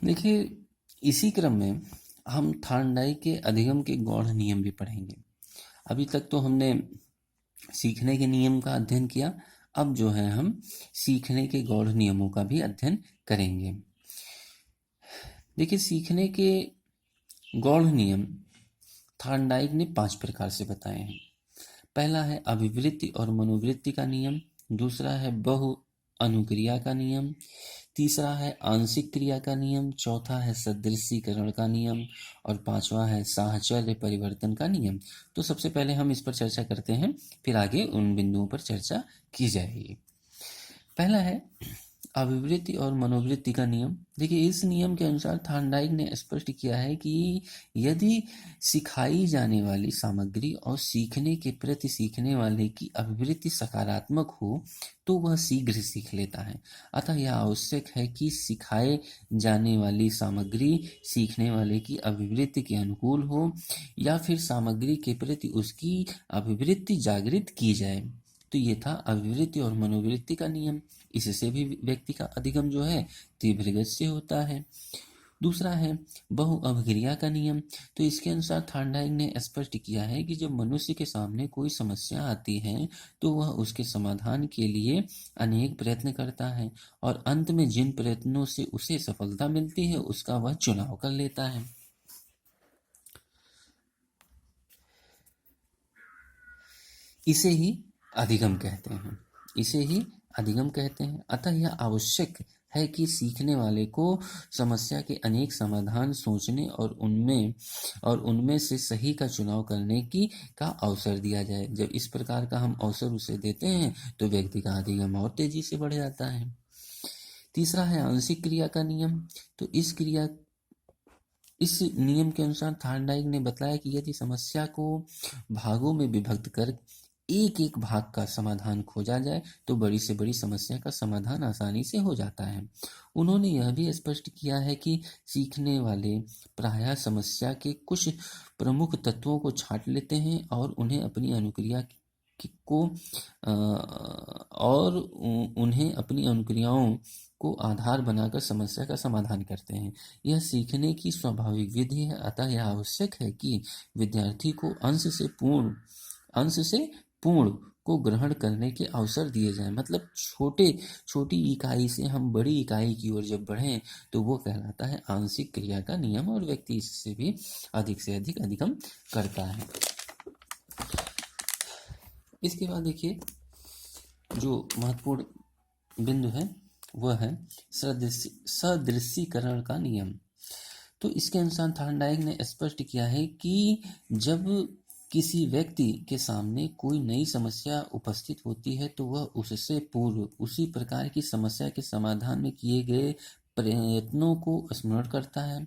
देखिए, इसी क्रम में हम थार्नडाइक के अधिगम के गौड़ नियम भी पढ़ेंगे। अभी तक तो हमने सीखने के नियम का अध्ययन किया, अब जो है हम सीखने के गौड़ नियमों का भी अध्ययन करेंगे। देखिए, सीखने के गौड़ नियम थार्नडाइक ने 5 प्रकार से बताए हैं। पहला है अभिवृत्ति और मनोवृत्ति का नियम, दूसरा है बहु अनुक्रिया का नियम, तीसरा है आंशिक क्रिया का नियम, चौथा है सदृशीकरण का नियम और पांचवा है साहचर्य परिवर्तन का नियम। तो सबसे पहले हम इस पर चर्चा करते हैं, फिर आगे उन बिंदुओं पर चर्चा की जाएगी। पहला है अभिवृत्ति और मनोवृत्ति का नियम। देखिए, इस नियम के अनुसार थार्नडाइक ने स्पष्ट किया है कि यदि सिखाई जाने वाली सामग्री और सीखने के प्रति सीखने वाले की अभिवृत्ति सकारात्मक हो तो वह शीघ्र सीख लेता है। अतः यह आवश्यक है कि सिखाए जाने वाली सामग्री सीखने वाले की अभिवृत्ति के अनुकूल हो या फिर सामग्री के प्रति उसकी अभिवृत्ति जागृत की जाए। तो ये था अभिवृत्ति और मनोवृत्ति का नियम। इससे भी व्यक्ति का अधिगम जो है तीव्र गति से होता है। दूसरा है बहु अभिक्रिया का नियम। तो इसके अनुसार थार्नडाइक ने स्पष्ट किया है कि जब मनुष्य के सामने कोई समस्या आती है तो वह उसके समाधान के लिए अनेक प्रयत्न करता है और अंत में जिन प्रयत्नों से उसे सफलता मिलती है उसका वह चुनाव कर लेता है। इसे ही अधिगम कहते हैं। इसे ही अधिगम कहते हैं। अतः यह आवश्यक है कि सीखने वाले को समस्या के अनेक समाधान सोचने और उनमें से सही का चुनाव करने की का अवसर दिया जाए। जब इस प्रकार का हम अवसर उसे देते हैं तो व्यक्ति का अधिगम और तेजी से बढ़ जाता है। तीसरा है आंशिक क्रिया का नियम। तो इस नियम के अनुसार थार्नडाइक ने बताया कि यदि समस्या को भागों में विभक्त कर एक एक भाग का समाधान खोजा जाए तो बड़ी से बड़ी समस्या का समाधान आसानी से हो जाता है। उन्होंने यह भी स्पष्ट किया है कि सीखने वाले प्रायः समस्या के कुछ प्रमुख तत्वों को छांट लेते हैं और उन्हें अपनी अनुक्रिया को और उन्हें अपनी अनुक्रियाओं को आधार बनाकर समस्या का समाधान करते हैं। यह सीखने की स्वाभाविक विधि है। अतः यह आवश्यक है कि विद्यार्थी को अंश से पूर्ण को ग्रहण करने के अवसर दिए जाएं। मतलब छोटी इकाई से हम बड़ी इकाई की ओर जब बढ़ें तो वो कहलाता है आंशिक क्रिया का नियम और व्यक्ति इससे भी अधिक से अधिक अधिगम करता है। इसके बाद देखिए, जो महत्वपूर्ण बिंदु है वह है सदृशीकरण का नियम। तो इसके अनुसार थार्नडाइक ने स्पष्ट किया है कि जब किसी व्यक्ति के सामने कोई नई समस्या उपस्थित होती है तो वह उससे पूर्व उसी प्रकार की समस्या के समाधान में किए गए प्रयत्नों को स्मरण करता है,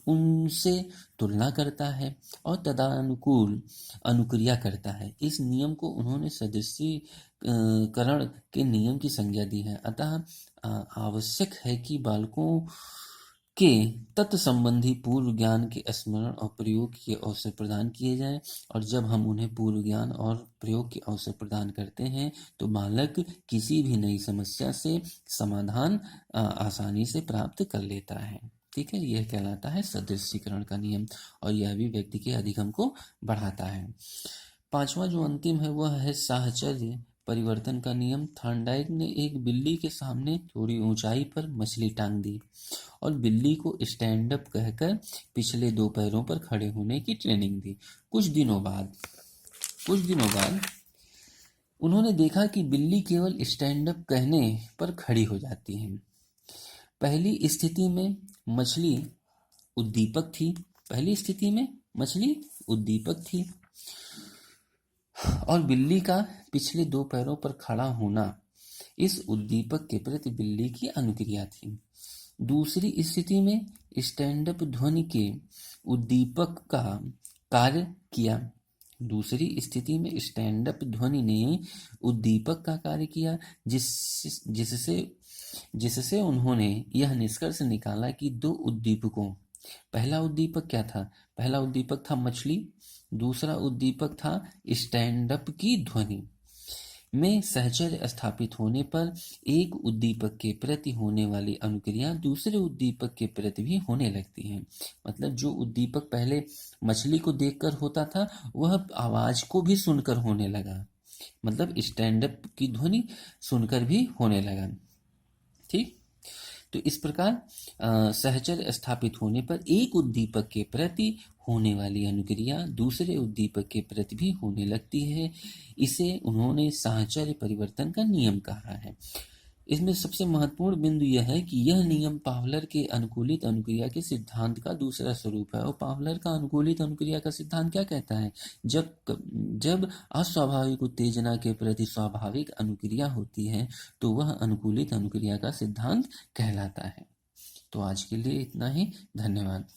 उनसे तुलना करता है और तदनुकूल अनुक्रिया करता है। इस नियम को उन्होंने सदृशीकरण के नियम की संज्ञा दी है। अतः आवश्यक है कि बालकों के तत्व संबंधी पूर्व ज्ञान के स्मरण और प्रयोग के अवसर प्रदान किए जाएं। और जब हम उन्हें पूर्व ज्ञान और प्रयोग के अवसर प्रदान करते हैं तो बालक किसी भी नई समस्या से समाधान आसानी से प्राप्त कर लेता है। ठीक है, यह कहलाता है सदृशीकरण का नियम और यह भी व्यक्ति के अधिगम को बढ़ाता है। पांचवा जो अंतिम है वह है साहचर्य परिवर्तन का नियम। थार्नडाइक ने एक बिल्ली के सामने थोड़ी ऊंचाई पर मछली टांग दी और बिल्ली को स्टैंड अप कहकर पिछले 2 पैरों पर खड़े होने की ट्रेनिंग दी। कुछ दिनों बाद उन्होंने देखा कि बिल्ली केवल स्टैंड अप कहने पर खड़ी हो जाती है। पहली स्थिति में मछली उद्दीपक थी और बिल्ली का पिछले 2 पैरों पर खड़ा होना इस उद्दीपक के प्रति बिल्ली की अनुक्रिया थी। दूसरी स्थिति में स्टैंड अप ध्वनि के उद्दीपक का कार्य किया। दूसरी स्थिति में स्टैंड अप ध्वनि ने उद्दीपक का कार्य किया, जिससे उन्होंने यह निष्कर्ष निकाला कि 2 उद्दीपकों, पहला उद्दीपक क्या था? पहला उद्दीपक था मछली, दूसरा उद्दीपक था स्टैंड अप की ध्वनि। में सहचर्य स्थापित होने पर एक उद्दीपक के प्रति होने वाली अनुक्रिया दूसरे उद्दीपक के प्रति भी होने लगती है। मतलब जो उद्दीपक पहले मछली को देखकर होता था वह आवाज को भी सुनकर होने लगा, मतलब स्टैंड अप की ध्वनि सुनकर भी होने लगा। ठीक, तो इस प्रकार सहचर्य स्थापित होने पर एक उद्दीपक के प्रति होने वाली अनुक्रिया दूसरे उद्दीपक के प्रति भी होने लगती है। इसे उन्होंने साहचर्य परिवर्तन का नियम कहा है। इसमें सबसे महत्वपूर्ण बिंदु यह है कि यह नियम पावलर के अनुकूलित अनुक्रिया के सिद्धांत का दूसरा स्वरूप है। और पावलर का अनुकूलित अनुक्रिया का सिद्धांत क्या कहता है? जब अस्वाभाविक उत्तेजना के प्रति स्वाभाविक अनुक्रिया होती है तो वह अनुकूलित अनुक्रिया का सिद्धांत कहलाता है। तो आज के लिए इतना ही। धन्यवाद।